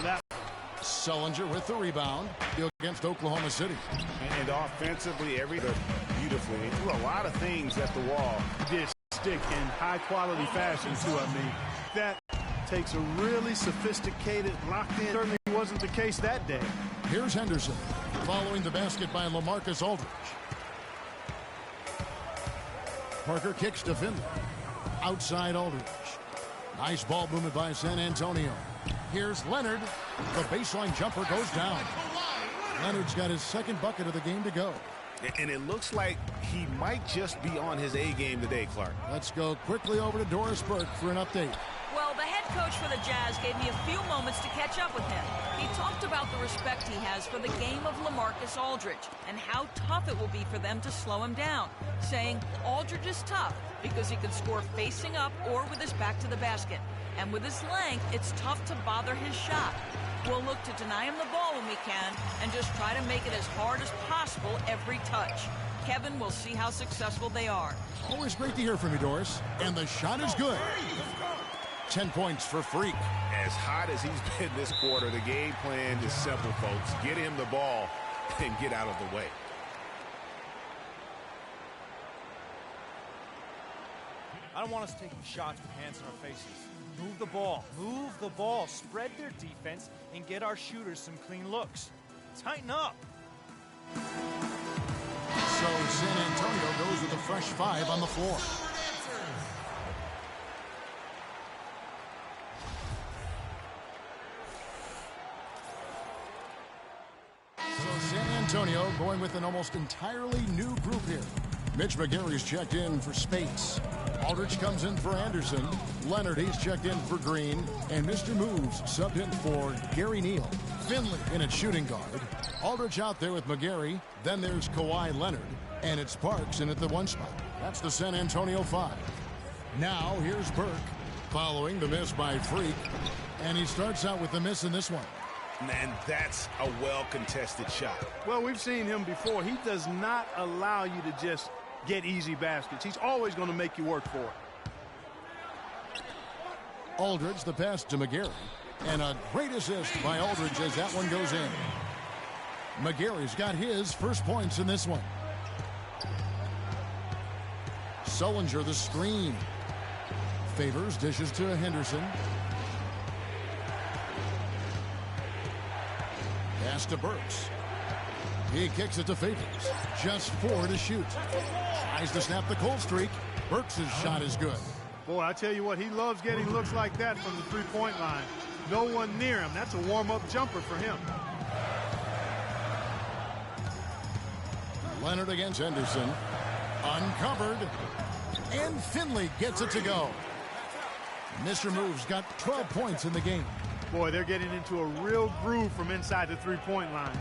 that. Sullinger with the rebound against Oklahoma City. And offensively, beautifully. They threw a lot of things at the wall. He did stick in high-quality fashion, too, I mean. That takes a really sophisticated, locked-in. Certainly wasn't the case that day. Here's Henderson following the basket by LaMarcus Aldridge. Parker kicks to Finley. Outside Aldridge. Nice ball movement by San Antonio. Here's Leonard. The baseline jumper goes down. Leonard's got his second bucket of the game to go. And it looks like he might just be on his A game today, Clark. Let's go quickly over to Doris Burke for an update. Well, the head coach for the Jazz gave me a few moments to catch up with him. He talked about the respect he has for the game of LaMarcus Aldridge and how tough it will be for them to slow him down, saying Aldridge is tough because he can score facing up or with his back to the basket. And with his length, it's tough to bother his shot. We'll look to deny him the ball when we can and just try to make it as hard as possible every touch. Kevin will see how successful they are. Always great to hear from you, Doris. And the shot is good. 10 points for Freak. As hot as he's been this quarter, the game plan is simple, folks. Get him the ball and get out of the way. I don't want us taking shots with hands in our faces. Move the ball. Move the ball. Spread their defense and get our shooters some clean looks. Tighten up. So San Antonio goes with a fresh 5 on the floor. So San Antonio going with an almost entirely new group here. Mitch McGary's checked in for Spates. Aldridge comes in for Anderson. Leonard, he's checked in for Green. And Mr. Moves subbed in for Gary Neal. Finley in at shooting guard. Aldridge out there with McGary. Then there's Kawhi Leonard. And it's Parks in at the 1 spot. That's the San Antonio 5. Now here's Burke following the miss by Freak. And he starts out with the miss in this one. And that's a well-contested shot. Well, we've seen him before. He does not allow you to just get easy baskets. He's always going to make you work for it. Aldridge, the pass to McGary. And a great assist by Aldridge as that one goes in. McGary's got his first points in this one. Sullinger, the screen. Favors, dishes to Henderson. Pass to Burks. He kicks it to Favors. Just 4 to shoot. Tries to snap the cold streak. Burks' shot is good. Boy, I tell you what, he loves getting looks like that from the three-point line. No one near him. That's a warm-up jumper for him. Leonard against Henderson. Uncovered. And Finley gets it to go. Mr. Moves got 12 points in the game. Boy, they're getting into a real groove from inside the three-point line,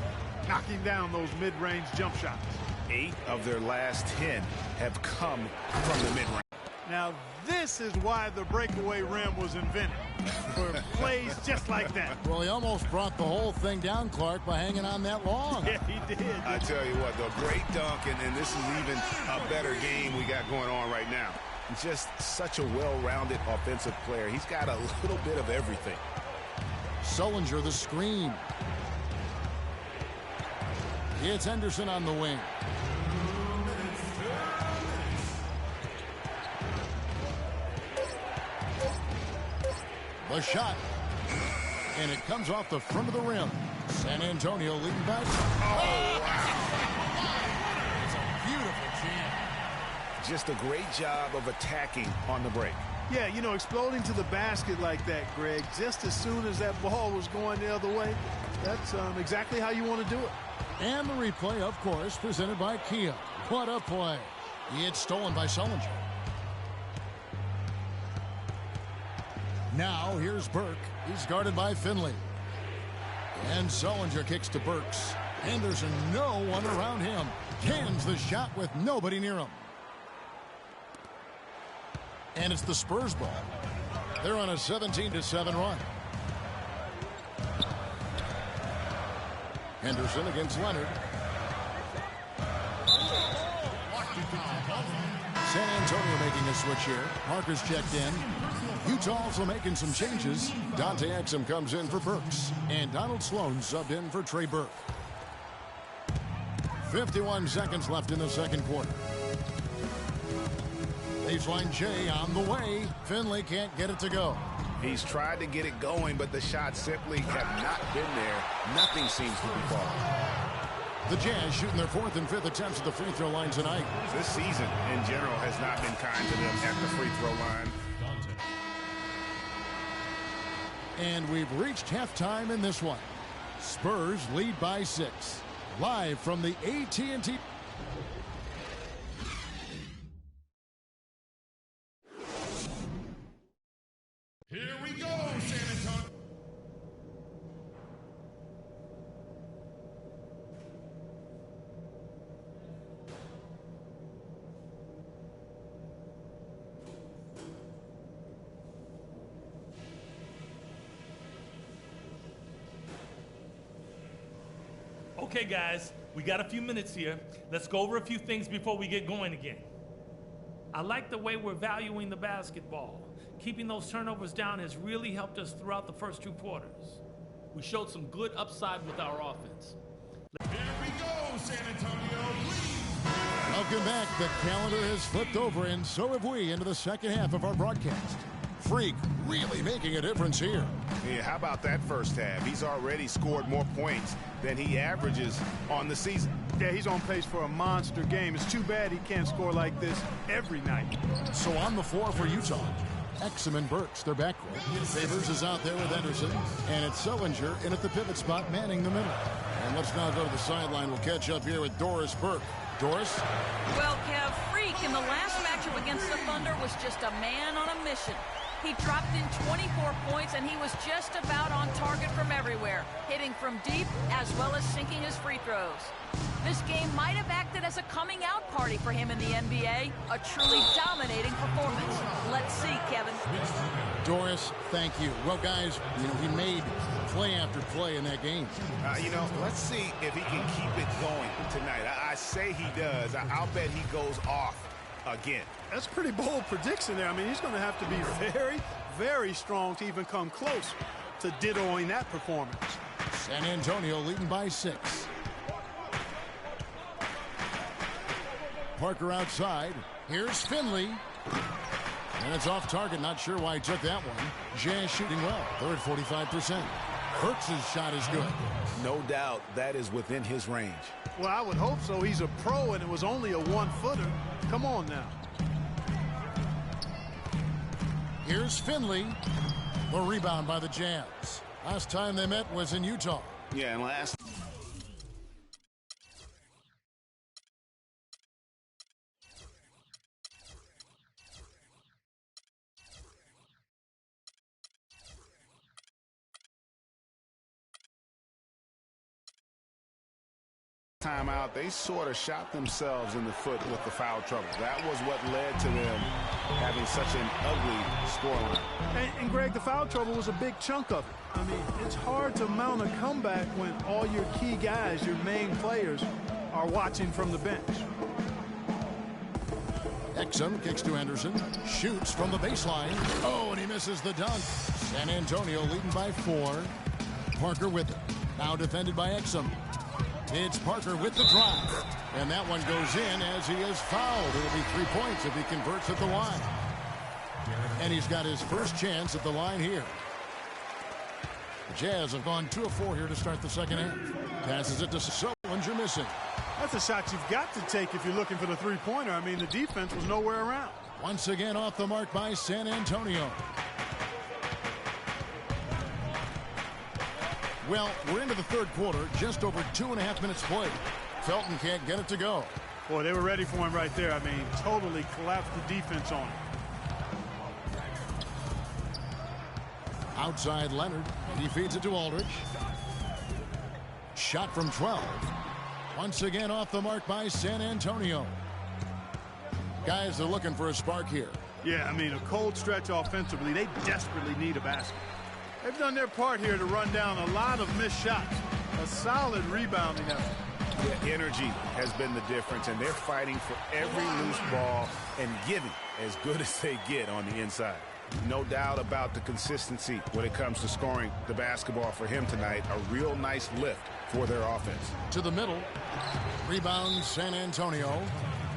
knocking down those mid-range jump shots. 8 of their last 10 have come from the mid-range. Now, this is why the breakaway rim was invented, for plays just like that. Well, he almost brought the whole thing down, Clark, by hanging on that long. Yeah, he did. I tell you what, though, great dunk, and this is even a better game we got going on right now. Just such a well-rounded offensive player. He's got a little bit of everything. Sullinger, the screen. It's Henderson on the wing. The shot. And it comes off the front of the rim. San Antonio leading back. Oh, wow. It's a beautiful jam. Just a great job of attacking on the break. Yeah, you know, exploding to the basket like that, Greg, just as soon as that ball was going the other way, that's exactly how you want to do it. And the replay, of course, presented by Kia. What a play. It's stolen by Sullinger. Now, here's Burke. He's guarded by Finley. And Sullinger kicks to Burks. Anderson, no one around him. Cans the shot with nobody near him. And it's the Spurs ball. They're on a 17-7 run. Henderson against Leonard. San Antonio making a switch here. Parker's checked in. Utah also making some changes. Dante Exum comes in for Burks, and Donald Sloan subbed in for Trey Burke. 51 seconds left in the second quarter. Baseline J on the way. Finley can't get it to go. He's tried to get it going, but the shots simply have not been there. Nothing seems to be falling. The Jazz shooting their fourth and fifth attempts at the free throw line tonight. This season, in general, has not been kind to them at the free throw line. And we've reached halftime in this one. Spurs lead by 6. Live from the AT&T. Here we go, San Antonio. Okay, guys, we got a few minutes here. Let's go over a few things before we get going again. I like the way we're valuing the basketball. Keeping those turnovers down has really helped us throughout the first 2 quarters. We showed some good upside with our offense. Here we go, San Antonio, please. Welcome back. The calendar has flipped over, and so have we, into the second half of our broadcast. Freak really making a difference here. Yeah, how about that first half? He's already scored more points than he averages on the season. Yeah, he's on pace for a monster game. It's too bad he can't score like this every night. So on the floor for Utah, Exum and Burks, their backcourt. Favors is out there with Henderson, and it's Sullinger in at the pivot spot, manning the middle. And let's now go to the sideline. We'll catch up here with Doris Burke. Doris? Well, Kev, Freak in the last matchup against the Thunder was just a man on a mission. He dropped in 24 points, and he was just about on target from everywhere, hitting from deep as well as sinking his free throws. This game might have acted as a coming-out party for him in the NBA, a truly dominating performance. Let's see, Kevin. Doris, thank you. Well, guys, he made play after play in that game. Let's see if he can keep it going tonight. I say he does. I'll bet he goes off again. That's a pretty bold prediction there. I mean, he's going to have to be very, very strong to even come close to dittoing that performance. San Antonio leading by 6. Parker outside. Here's Finley. And it's off target. Not sure why he took that one. Jazz shooting well. They're at 45%. Burks' shot is good. No doubt that is within his range. Well, I would hope so. He's a pro, and it was only a 1-footer. Come on now. Here's Finley. The rebound by the Jazz. Last time they met was in Utah. Yeah, and last... timeout, they sort of shot themselves in the foot with the foul trouble. That was what led to them having such an ugly scoreline. And Greg, the foul trouble was a big chunk of it. I mean, it's hard to mount a comeback when all your key guys, your main players, are watching from the bench. Exum kicks to Henderson, shoots from the baseline. Oh, and he misses the dunk. San Antonio leading by 4. Parker with it. Now defended by Exum. It's Parker with the drive. And that one goes in as he is fouled. It'll be 3 points if he converts at the line. And he's got his first chance at the line here. The Jazz have gone 2 of 4 here to start the second half. Passes it to Sullinger, missing. That's a shot you've got to take if you're looking for the three-pointer. I mean, the defense was nowhere around. Once again off the mark by San Antonio. Well, we're into the third quarter, just over 2.5 minutes played. Felton can't get it to go. Boy, they were ready for him right there. I mean, totally collapsed the defense on him. Outside Leonard, and he feeds it to Aldridge. Shot from 12. Once again off the mark by San Antonio. Guys are looking for a spark here. Yeah, I mean, a cold stretch offensively. They desperately need a basket. They've done their part here to run down a lot of missed shots. A solid rebounding effort. Yeah, energy has been the difference, and they're fighting for every loose ball and giving as good as they get on the inside. No doubt about the consistency when it comes to scoring the basketball for him tonight. A real nice lift for their offense. To the middle. Rebound, San Antonio.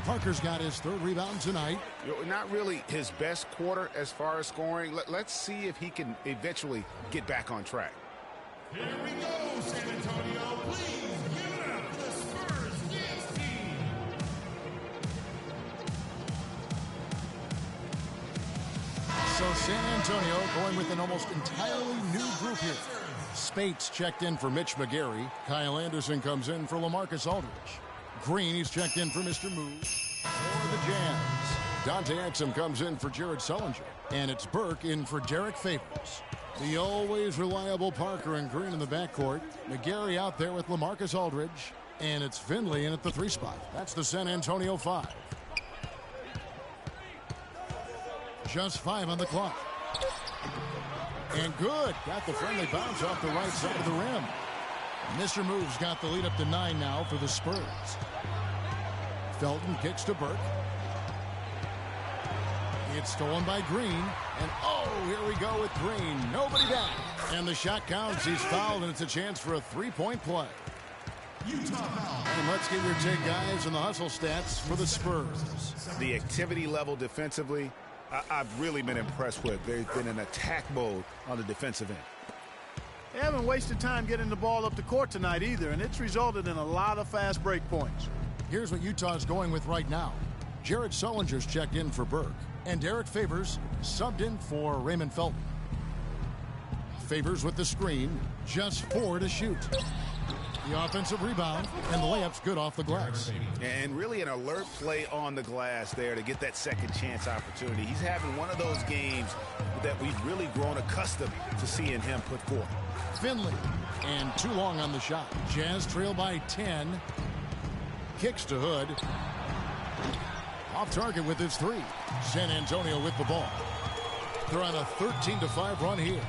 Parker's got his third rebound tonight. Not really his best quarter as far as scoring. Let's see if he can eventually get back on track. Here we go, San Antonio. Please give it up for the Spurs dance team. So San Antonio going with an almost entirely new group here. Spates checked in for Mitch McGary. Kyle Anderson comes in for LaMarcus Aldridge. Green, he's checked in for Mr. Moves for the Jazz. Dante Exum comes in for Jared Sullinger. And it's Burke in for Derek Favors. The always reliable Parker and Green in the backcourt. McGary out there with LaMarcus Aldridge. And it's Finley in at the 3 spot. That's the San Antonio 5. Just 5 on the clock. And good. Got the friendly bounce off the right side of the rim. Mr. Moves got the lead up to 9 now for the Spurs. Felton kicks to Burke. It's stolen by Green. And oh, here we go with Green. Nobody down. And the shot counts. He's fouled, and it's a chance for a 3-point play. And let's get your take, guys, on the hustle stats for the Spurs. The activity level defensively, I've really been impressed with. They've been in attack mode on the defensive end. They haven't wasted time getting the ball up the court tonight either, and it's resulted in a lot of fast break points. Here's what Utah's going with right now. Jared Sullinger's checked in for Burke, and Derek Favors subbed in for Raymond Felton. Favors with the screen, just 4 to shoot. The offensive rebound, and the layup's good off the glass. And really an alert play on the glass there to get that second chance opportunity. He's having one of those games that we've really grown accustomed to seeing him put forth. Finley, and too long on the shot. Jazz trail by 10. Kicks to Hood. Off target with his 3. San Antonio with the ball. They're on a 13-5 run here.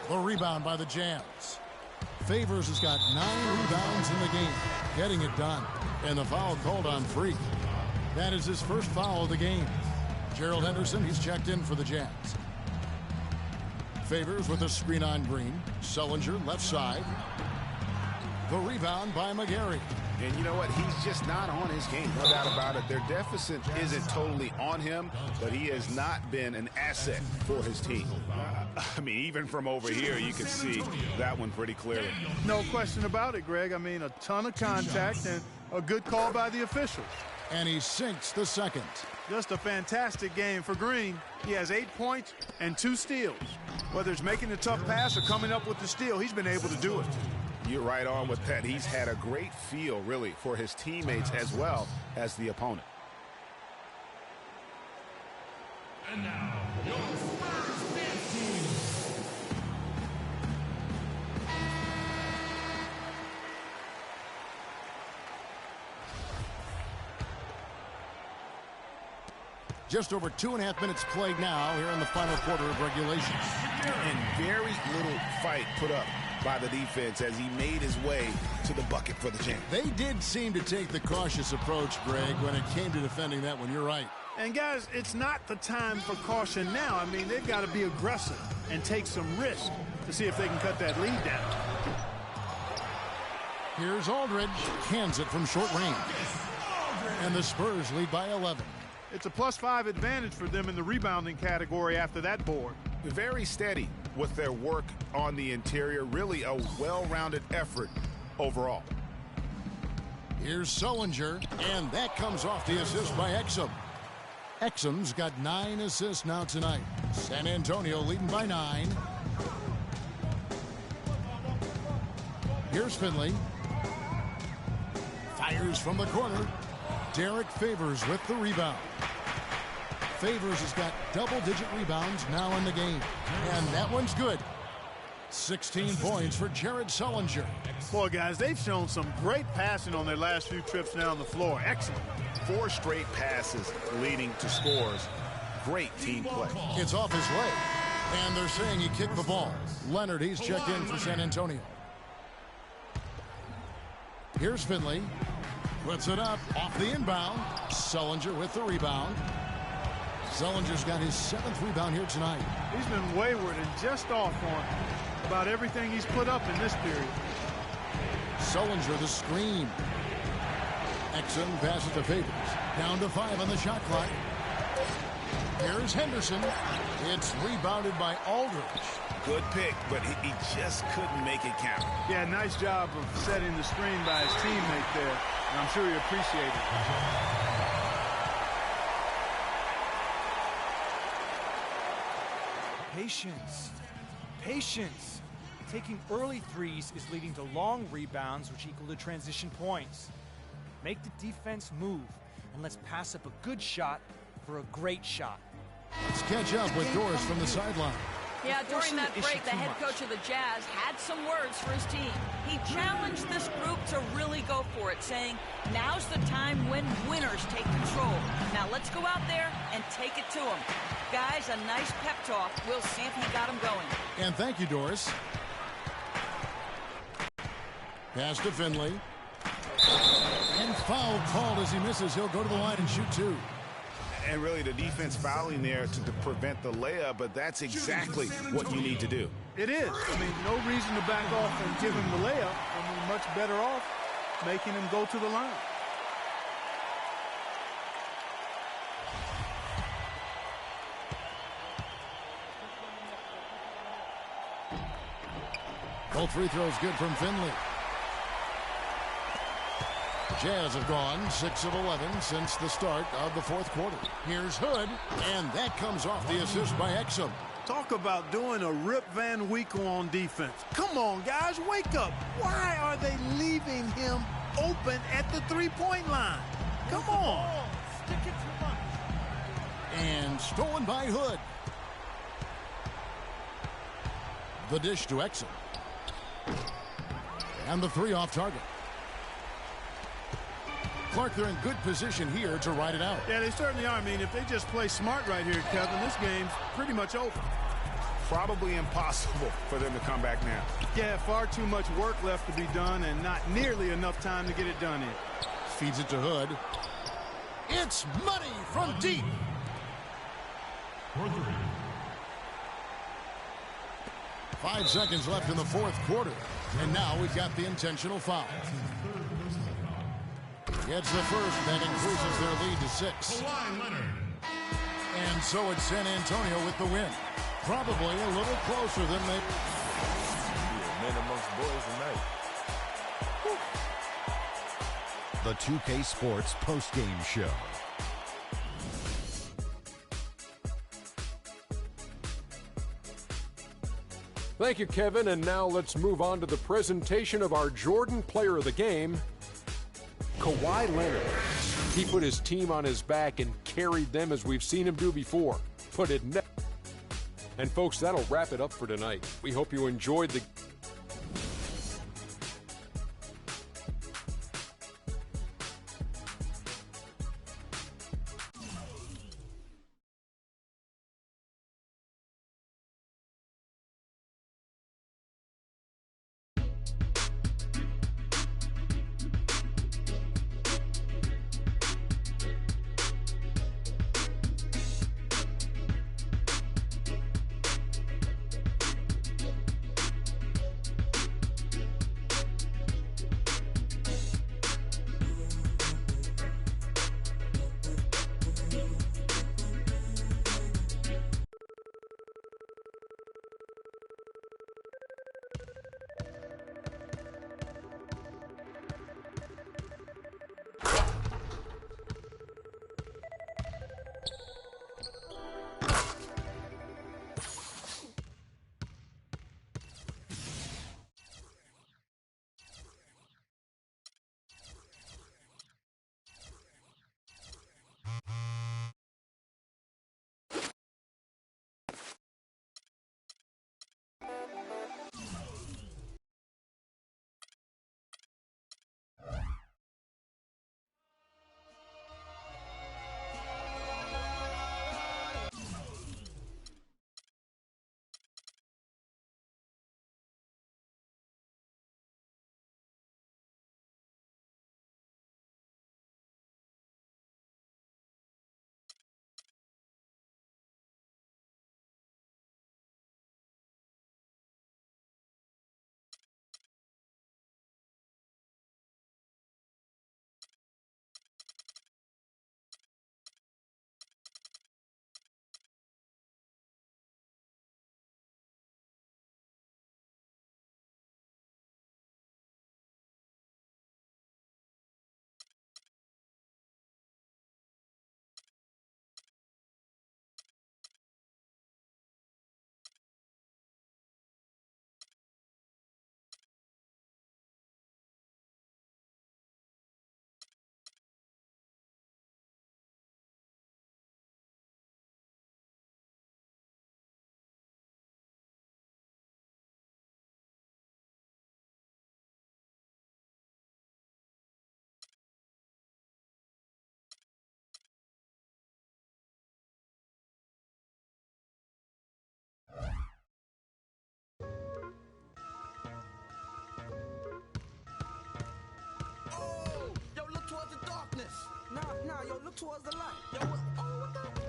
The rebound by the Jazz. Favors has got 9 rebounds in the game. Getting it done. And the foul called on Freak. That is his first foul of the game. Gerald Henderson, he's checked in for the Jazz. Favors with a screen on Green. Sullinger left side. The rebound by McGary. And you know what? He's just not on his game. No doubt about it. Their deficit isn't totally on him, but he has not been an asset for his team. I mean, even from over here, you can see that one pretty clearly. No question about it, Greg. I mean, a ton of contact and a good call by the officials. And he sinks the second. Just a fantastic game for Green. He has 8 points and 2 steals. Whether it's making a tough pass or coming up with the steal, he's been able to do it. You're right on with that. He's had a great feel, really, for his teammates as well as the opponent. And now, your Spurs dance team. Just over 2.5 minutes played now here in the final quarter of regulation. And very little fight put up by the defense as he made his way to the bucket for the jam. They did seem to take the cautious approach, Greg, when it came to defending that one. You're right. And, guys, it's not the time for caution now. I mean, they've got to be aggressive and take some risk to see if they can cut that lead down. Here's Aldridge. Cans it from short range. And the Spurs lead by 11. It's a +5 advantage for them in the rebounding category after that board. Very steady with their work on the interior. Really a well-rounded effort overall. Here's Sullinger, and that comes off the assist by Exum. Exum's got 9 assists now tonight. San Antonio leading by 9. Here's Finley. Fires from the corner. Derek Favors with the rebound. Favors has got double-digit rebounds now in the game. And that one's good. 16 points for Jared Sullinger. Boy, guys, they've shown some great passing on their last few trips down the floor. Excellent. 4 straight passes leading to scores. Great team play. It's off his leg. And they're saying he kicked the ball. Leonard, he's checked in for San Antonio. Here's Finley. Puts it up off the inbound. Sullinger with the rebound. Sullinger's got his 7th rebound here tonight. He's been wayward and just off on about everything he's put up in this period. Sullinger the screen. Exum passes to Favors. Down to 5 on the shot clock. Here's Henderson. It's rebounded by Aldridge. Good pick, but he just couldn't make it count. Yeah, nice job of setting the screen by his teammate there. And I'm sure he appreciated it. Patience. Patience. Taking early threes is leading to long rebounds, which equal to transition points. Make the defense move, and let's pass up a good shot for a great shot. Let's catch up with Doris from the sideline. Yeah, during that break, the head coach of the Jazz had some words for his team. He challenged this group to really go for it, saying, now's the time when winners take control. Now let's go out there and take it to them. Guys, a nice pep talk. We'll see if he got him going. And thank you, Doris. Pass to Finley. And foul called as he misses. He'll go to the line and shoot 2. And really the defense fouling there to prevent the layup, but that's exactly what you need to do. It is. I mean, no reason to back off and give him the layup. I mean, much better off making him go to the line. Both free throws good from Finley. Jazz have gone 6 of 11 since the start of the 4th quarter. Here's Hood, and that comes off the assist by Exum. Talk about doing a Rip Van Winkle on defense. Come on, guys, wake up. Why are they leaving him open at the three-point line? Come on. Stick it to much. And stolen by Hood. The dish to Exum. And the 3 off target. Clark, they're in good position here to ride it out. Yeah, they certainly are. I mean, if they just play smart right here, Kevin, this game's pretty much over. Probably impossible for them to come back now. Yeah, far too much work left to be done and not nearly enough time to get it done in. Feeds it to Hood. It's money from deep. For 3. 5 seconds left in the 4th quarter. And now we've got the intentional foul. Gets the first, that increases their lead to 6. Kawhi Leonard. And so it's San Antonio with the win. Probably a little closer than they... Men amongst boys tonight. The 2K Sports postgame show. Thank you, Kevin. And now let's move on to the presentation of our Jordan Player of the Game, Kawhi Leonard. He put his team on his back and carried them as we've seen him do before. Put it net. And folks, that'll wrap it up for tonight. We hope you enjoyed the Nah, yo, look towards the light.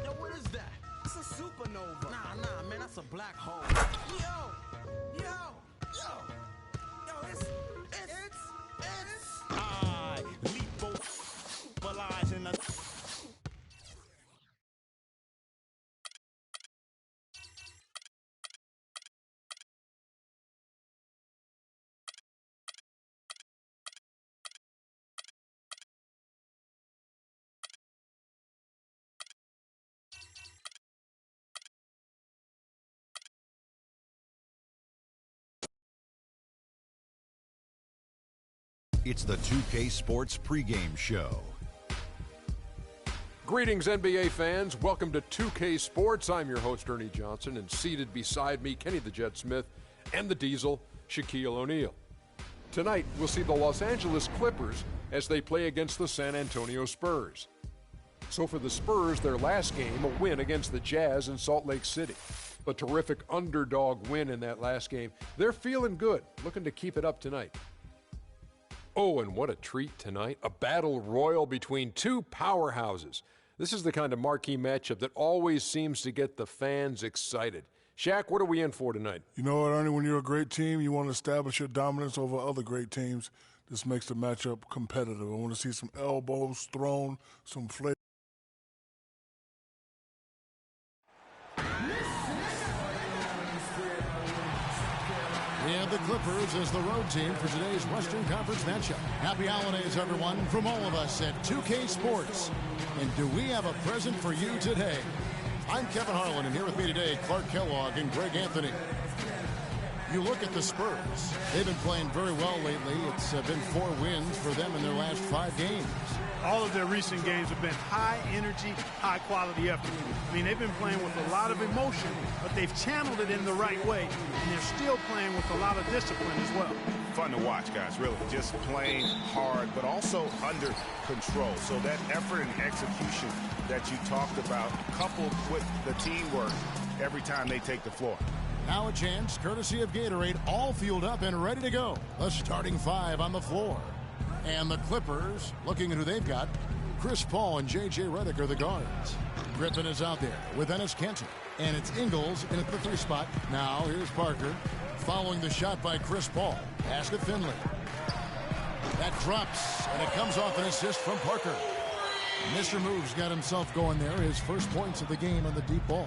Yo, what is that? It's a supernova. Nah, man, that's a black hole. Yo, it's I lethalize in the... It's the 2K Sports pregame show. Greetings, NBA fans. Welcome to 2K Sports. I'm your host, Ernie Johnson, and seated beside me, Kenny the Jet Smith and the Diesel, Shaquille O'Neal. Tonight, we'll see the Los Angeles Clippers as they play against the San Antonio Spurs. So for the Spurs, their last game, a win against the Jazz in Salt Lake City. A terrific underdog win in that last game. They're feeling good, looking to keep it up tonight. Oh, and what a treat tonight. A battle royal between two powerhouses. This is the kind of marquee matchup that always seems to get the fans excited. Shaq, what are we in for tonight? You know what, Ernie? When you're a great team, you want to establish your dominance over other great teams. This makes the matchup competitive. I want to see some elbows thrown, some flavor. We have the Clippers as the road team for today's Western Conference matchup. Happy holidays, everyone, from all of us at 2K Sports. And do we have a present for you today? I'm Kevin Harlan, and here with me today, Clark Kellogg and Greg Anthony. You look at the Spurs. They've been playing very well lately. It's been 4 wins for them in their last 5 games. All of their recent games have been high-energy, high-quality effort. I mean, they've been playing with a lot of emotion, but they've channeled it in the right way, and they're still playing with a lot of discipline as well. Fun to watch, guys, really. Just playing hard, but also under control. So that effort and execution that you talked about, coupled with the teamwork every time they take the floor. Now a chance, courtesy of Gatorade, all fueled up and ready to go. The starting 5 on the floor. And the Clippers, looking at who they've got, Chris Paul and J.J. Redick are the guards. Griffin is out there with Enes Kanter. And it's Ingles in at the 3 spot. Now here's Parker, following the shot by Chris Paul. Pass to Finley. That drops, and it comes off an assist from Parker. Mr. Moves got himself going there, his first points of the game on the deep ball.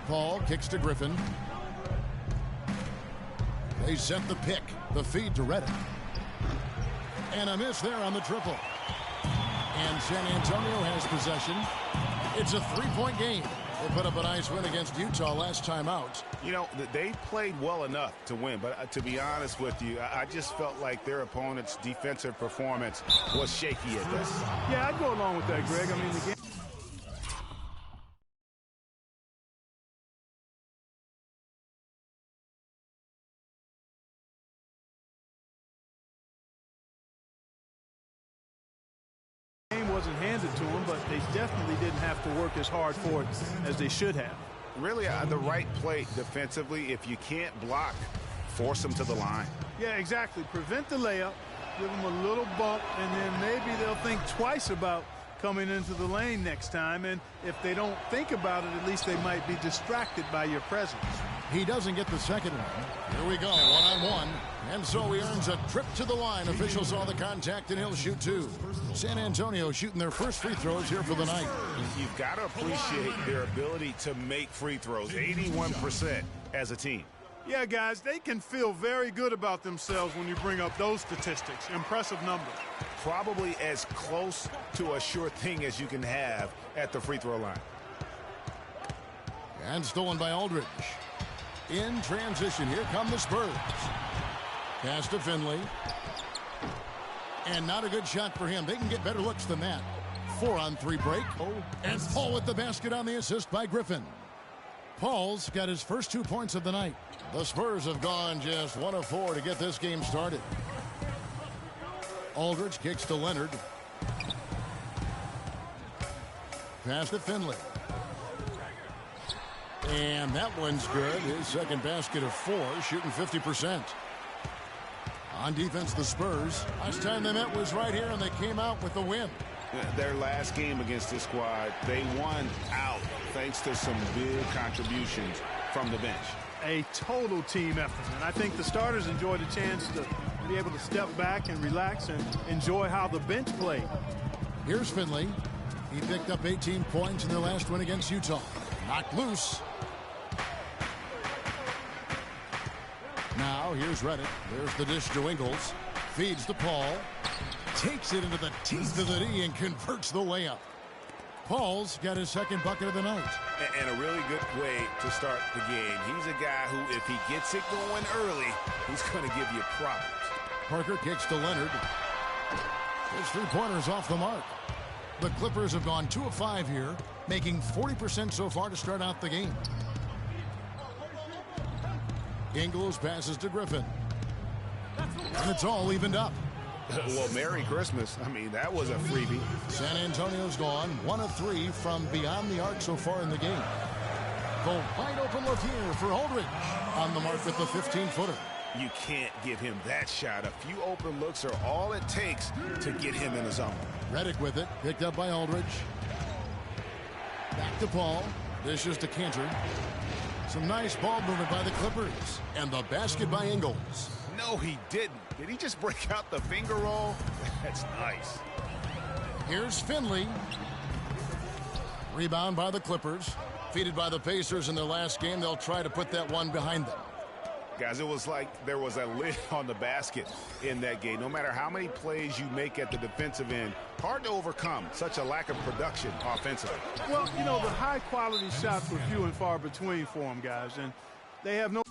Paul kicks to Griffin. They set the pick, the feed to Redick. And a miss there on the triple. And San Antonio has possession. It's a 3-point game. They put up a nice win against Utah last time out. You know, they played well enough to win, but to be honest with you, I just felt like their opponent's defensive performance was shaky at this. Yeah, I'd go along with that, Greg. I mean, the game... wasn't handed to them, but they definitely didn't have to work as hard for it as they should have. Really, the right play defensively. If you can't block, force them to the line. Yeah, exactly. Prevent the layup, give them a little bump, and then maybe they'll think twice about coming into the lane next time. And if they don't think about it, at least they might be distracted by your presence. He doesn't get the second one. Here we go, 1-on-1. And so he earns a trip to the line. Officials saw the contact, and he'll shoot 2. San Antonio shooting their first free throws here for the night. You've got to appreciate their ability to make free throws, 81% as a team. Yeah, guys, they can feel very good about themselves when you bring up those statistics. Impressive numbers. Probably as close to a sure thing as you can have at the free throw line. And stolen by Aldridge. In transition, here come the Spurs. Pass to Finley. And not a good shot for him. They can get better looks than that. 4-on-3 break. And Paul with the basket on the assist by Griffin. Paul's got his first 2 points of the night. The Spurs have gone just 1 of 4 to get this game started. Aldridge kicks to Leonard. Pass to Finley. And that one's good. His second basket of 4, shooting 50%. On defense, the Spurs. Last time they met was right here, and they came out with the win. Their last game against this squad, they won out thanks to some big contributions from the bench. A total team effort, and I think the starters enjoyed a chance to be able to step back and relax and enjoy how the bench played. Here's Finley. He picked up 18 points in their last win against Utah. Knocked loose. Now here's Reddick. There's the dish to Ingles. Feeds to Paul. Takes it into the teeth of the D and converts the layup. Paul's got his second bucket of the night. And a really good way to start the game. He's a guy who, if he gets it going early, he's going to give you problems. Parker kicks to Leonard. His three-pointers off the mark. The Clippers have gone 2 of 5 here, making 40% so far to start out the game. Ingles passes to Griffin. And it's all evened up. Well, Merry Christmas. I mean, that was a freebie. San Antonio's gone 1 of 3 from beyond the arc so far in the game. The wide open look here for Aldridge. On the mark with the 15-footer. You can't give him that shot. A few open looks are all it takes to get him in the zone. Reddick with it. Picked up by Aldridge. Back to Paul. Dishes to Cantor. Some nice ball movement by the Clippers. And the basket by Ingles. No, he didn't. Did he just break out the finger roll? That's nice. Here's Finley. Rebound by the Clippers. Defeated by the Pacers in their last game. They'll try to put that one behind them. Guys, it was like there was a lid on the basket in that game. No matter how many plays you make at the defensive end, hard to overcome such a lack of production offensively. Well, you know, the high-quality shots were few and far between for them, guys, and they have no...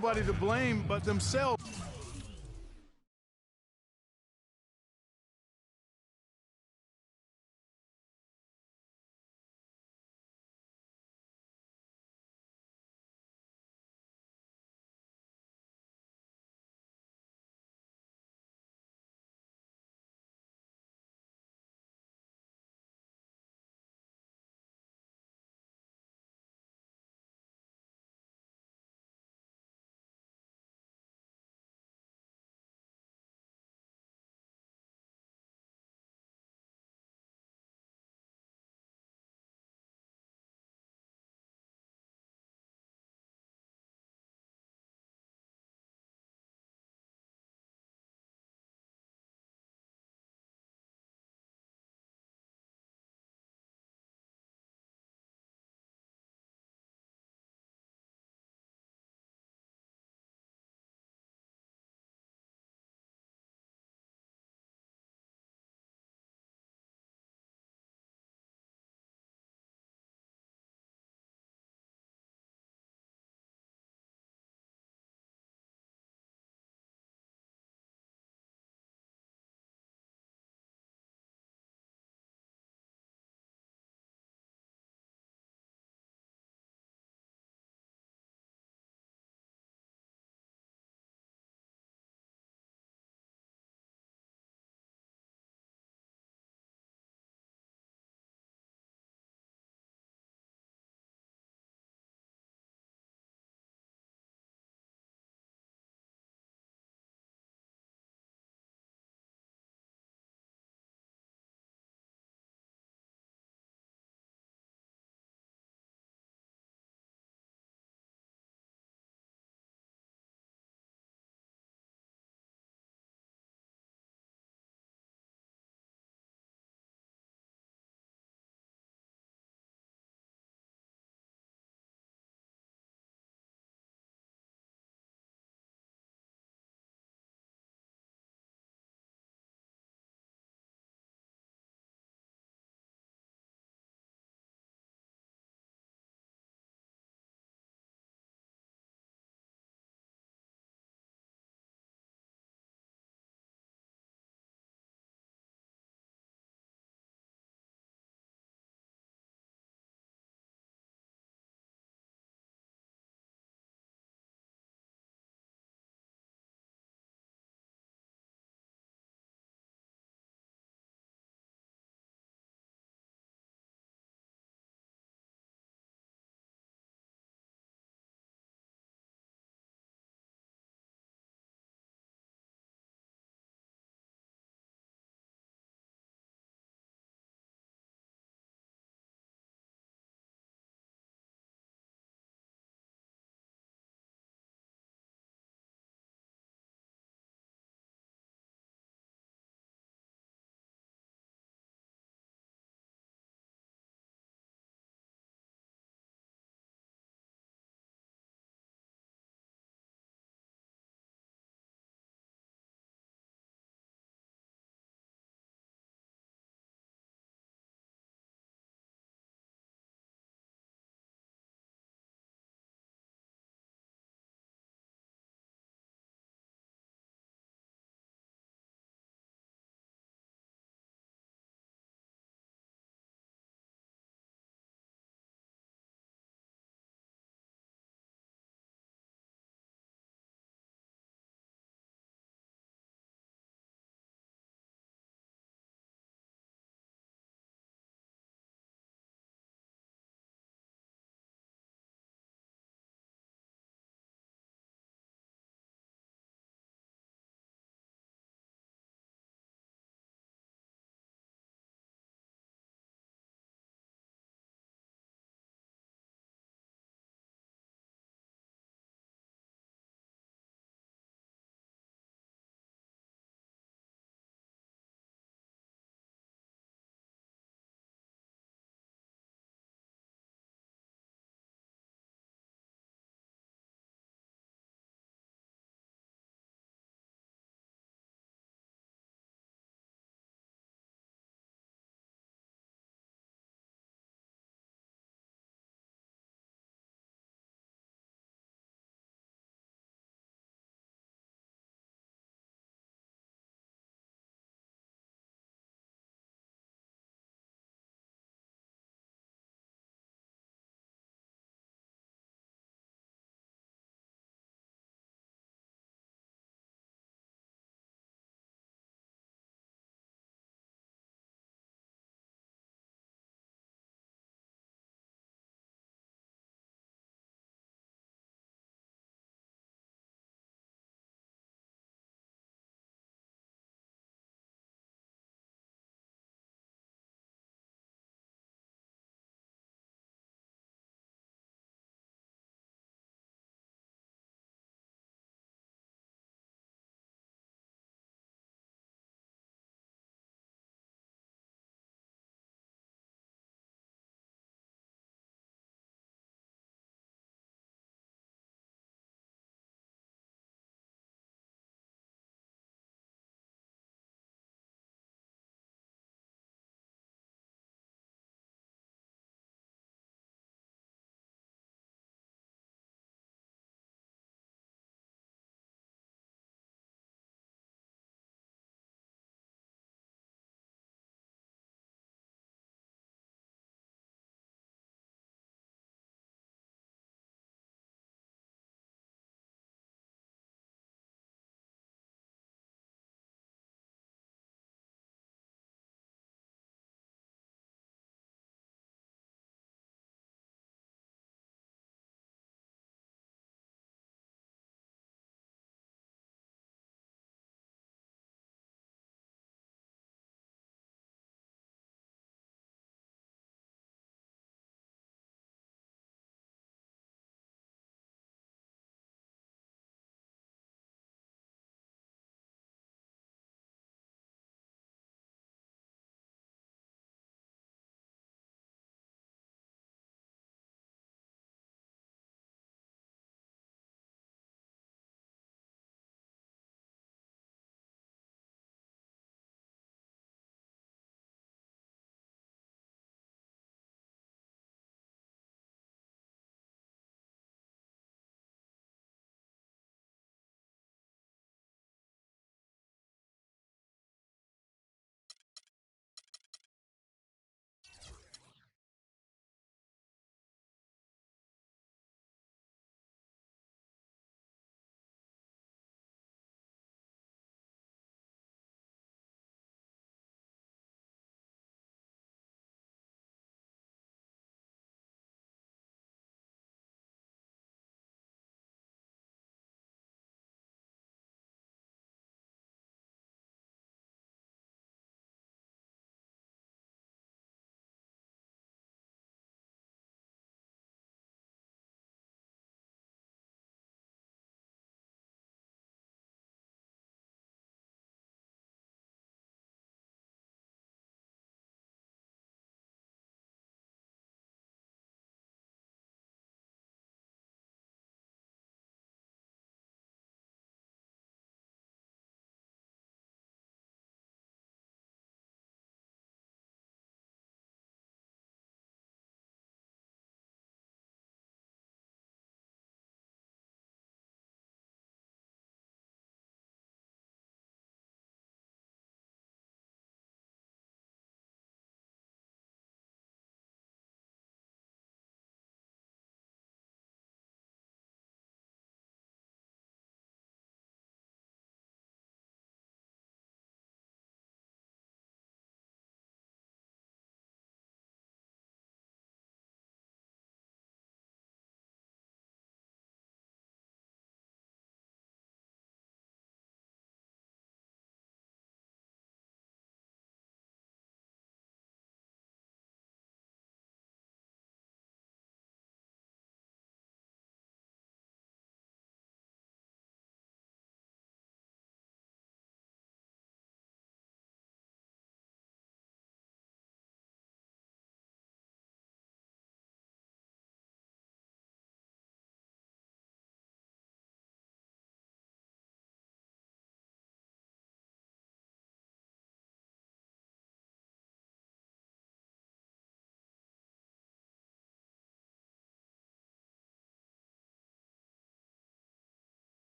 Nobody to blame but themselves.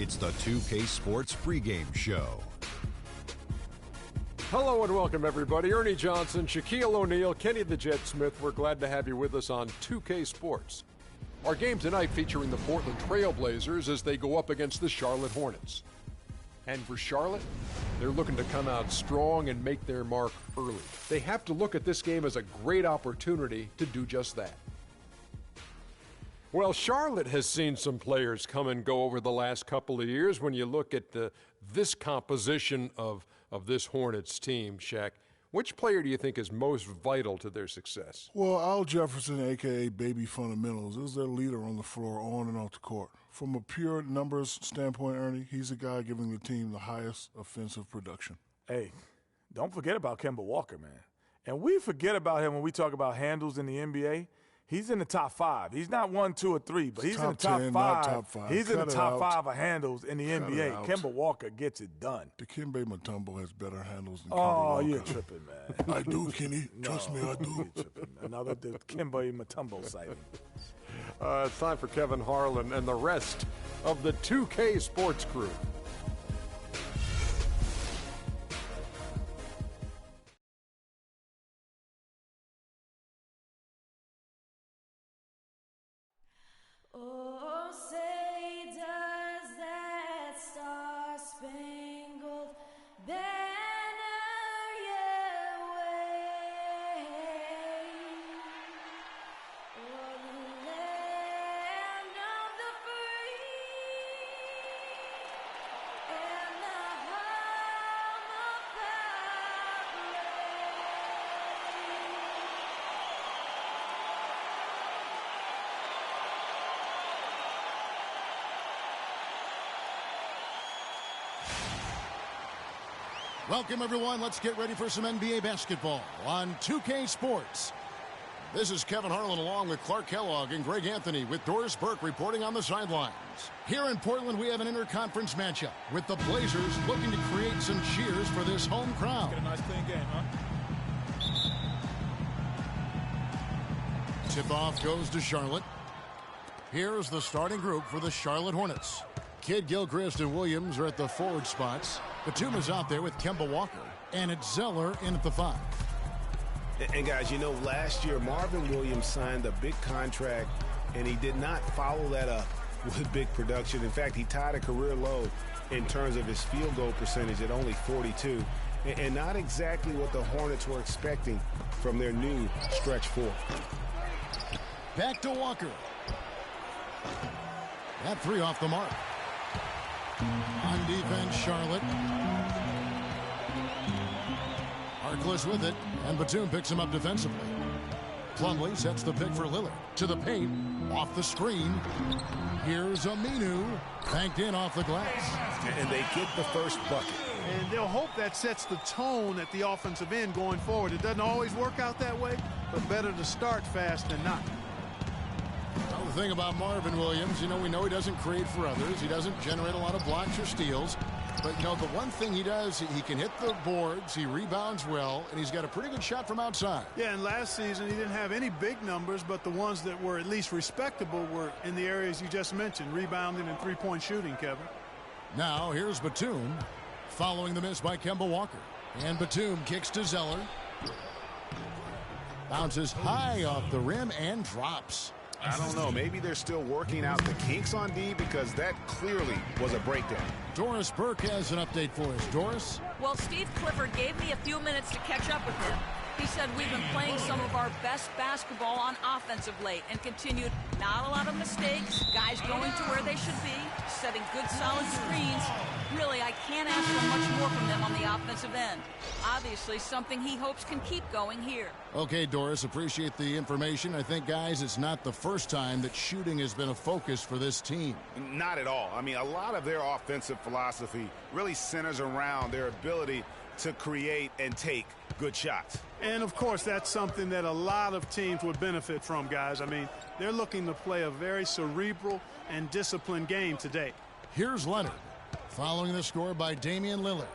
It's the 2K Sports pregame show. Hello and welcome, everybody. Ernie Johnson, Shaquille O'Neal, Kenny the Jet Smith. We're glad to have you with us on 2K Sports. Our game tonight featuring the Portland Trail Blazers as they go up against the Charlotte Hornets. And for Charlotte, they're looking to come out strong and make their mark early. They have to look at this game as a great opportunity to do just that. Well, Charlotte has seen some players come and go over the last couple of years. When you look at this composition of this Hornets team, Shaq, which player do you think is most vital to their success? Well, Al Jefferson, a.k.a. Baby Fundamentals, is their leader on the floor, on and off the court. From a pure numbers standpoint, Ernie, he's the guy giving the team the highest offensive production. Hey, don't forget about Kemba Walker, man. And we forget about him when we talk about handles in the NBA. He's in the top 5. He's not 1, 2, or 3, but he's in the top 10, 5. not top 5. He's in the top out. 5 of handles in the NBA. Kemba Walker gets it done. Dikembe Mutombo has better handles than Kemba Oh, Walker. you're tripping, man. I do, Kenny. Trust me, I do. You're tripping. Another Dikembe Mutombo sighting. It's time for Kevin Harlan and the rest of the 2K Sports crew. Oh, say does that star-spangled banner yet wave o'er the land of the free and the home of the Welcome, everyone. Let's get ready for some NBA basketball on 2K Sports. This is Kevin Harlan along with Clark Kellogg and Greg Anthony with Doris Burke reporting on the sidelines. Here in Portland, we have an interconference matchup with the Blazers looking to create some cheers for this home crowd. Get a nice clean game, huh? Tip-off goes to Charlotte. Here's the starting group for the Charlotte Hornets. Kidd, Gilchrist, and Williams are at the forward spots. Batum is out there with Kemba Walker, and it's Zeller in at the 5. And guys, you know, last year Marvin Williams signed a big contract, and he did not follow that up with big production. In fact, he tied a career low in terms of his field goal percentage at only 42, and not exactly what the Hornets were expecting from their new stretch 4. Back to Walker. That 3 off the mark. On defense, Charlotte. Harkless with it, and Batum picks him up defensively. Plumlee sets the pick for Lillard. To the paint, off the screen. Here's Aminu, banked in off the glass. And they get the first bucket. And they'll hope that sets the tone at the offensive end going forward. It doesn't always work out that way, but better to start fast than not. Well, the thing about Marvin Williams, you know, we know he doesn't create for others. He doesn't generate a lot of blocks or steals. But, you know, the one thing he does, he can hit the boards, he rebounds well, and he's got a pretty good shot from outside. Yeah, and last season he didn't have any big numbers, but the ones that were at least respectable were in the areas you just mentioned, rebounding and three-point shooting, Kevin. Now, here's Batum, following the miss by Kemba Walker. And Batum kicks to Zeller. Bounces high off the rim and drops. I don't know. Maybe they're still working out the kinks on D, because that clearly was a breakdown. Doris Burke has an update for us. Doris? Well, Steve Clifford gave me a few minutes to catch up with him. He said we've been playing some of our best basketball on offense of late, and continued not a lot of mistakes, guys going to where they should be, setting good solid screens. Really, I can't ask for much more from them on the offensive end. Obviously, something he hopes can keep going here. Okay, Doris, appreciate the information. I think, guys, it's not the first time that shooting has been a focus for this team. Not at all. I mean, a lot of their offensive philosophy really centers around their ability to create and take good shots. And, of course, that's something that a lot of teams would benefit from, guys. I mean, they're looking to play a very cerebral and disciplined game today. Here's Leonard, following the score by Damian Lillard.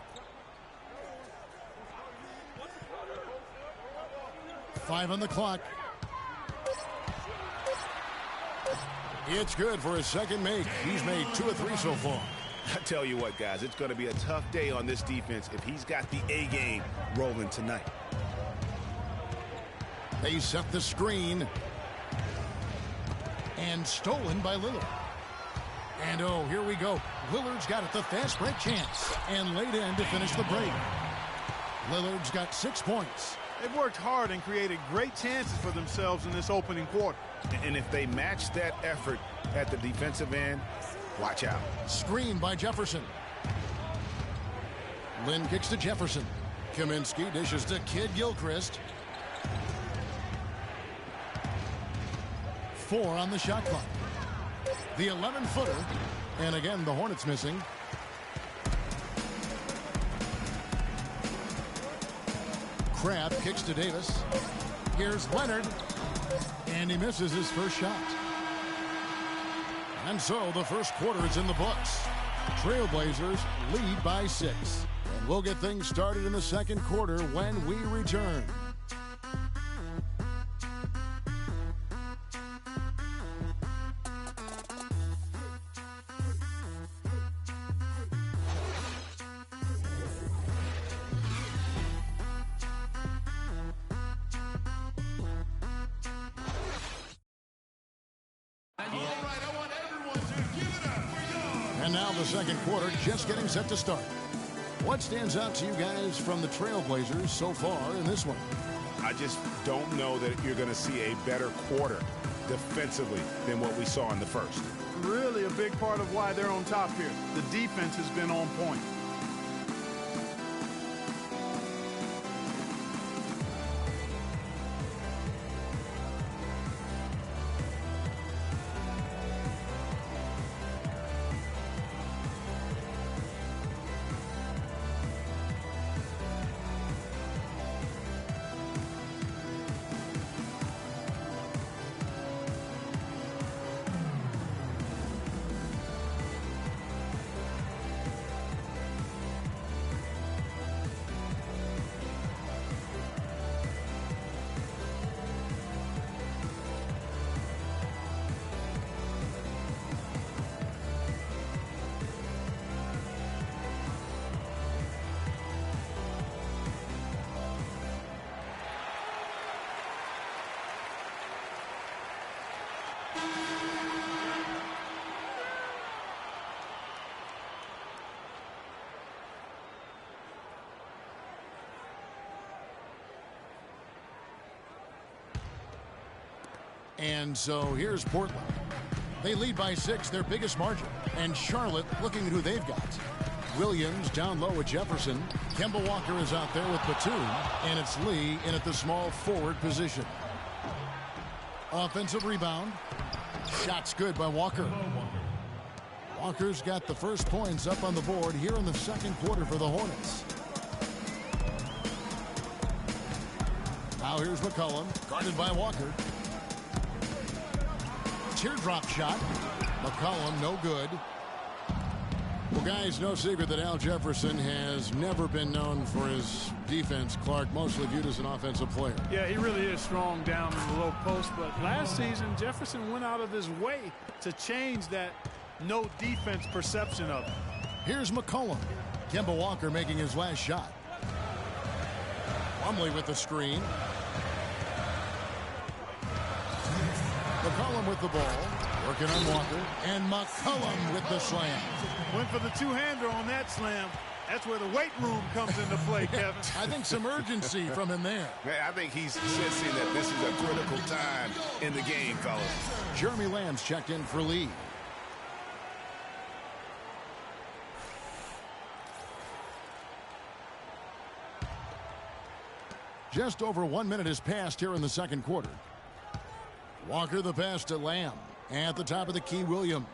5 on the clock. It's good for his second make. He's made 2 of 3 so far. I tell you what, guys, it's going to be a tough day on this defense if he's got the A game rolling tonight. They set the screen. And stolen by Lillard. And oh, here we go. Lillard's got it, the fast break chance. And laid in to finish the break. Lillard's got 6 points. They've worked hard and created great chances for themselves in this opening quarter. And if they match that effort at the defensive end, watch out. Screen by Jefferson. Lynn kicks to Jefferson. Kaminsky dishes to Kid Gilchrist. 4 on the shot clock. The 11-footer. And again, the Hornets missing. Crab kicks to Davis. Here's Leonard. And he misses his first shot. And so the first quarter is in the books. Trailblazers lead by 6. And we'll get things started in the second quarter when we return. And now the second quarter just getting set to start. What stands out to you guys from the Trailblazers so far in this one? I just don't know that you're going to see a better quarter defensively than what we saw in the first. Really a big part of why they're on top here. The defense has been on point. And so here's Portland. They lead by 6, their biggest margin. And Charlotte looking at who they've got. Williams down low with Jefferson. Kemba Walker is out there with Batum. And it's Lee in at the small forward position. Offensive rebound. Shot's good by Walker. Walker's got the first points up on the board here in the second quarter for the Hornets. Now here's McCollum, guarded by Walker. Teardrop shot. McCollum, no good. Well, guys, no secret that Al Jefferson has never been known for his defense. Clark, mostly viewed as an offensive player. Yeah, he really is strong down in the low post. But last season, Jefferson went out of his way to change that no defense perception of him. Here's McCollum. Kemba Walker making his last shot. Plumlee with the screen. McCollum with the ball. Working on Walker. And McCollum with the slam. Went for the two-hander on that slam. That's where the weight room comes into play, Kevin. I think some urgency from him there. I think he's sensing that this is a critical time in the game, fellas. Jeremy Lamb's checked in for Lee. Just over 1 minute has passed here in the second quarter. Walker the pass to Lamb. At the top of the key, Williams.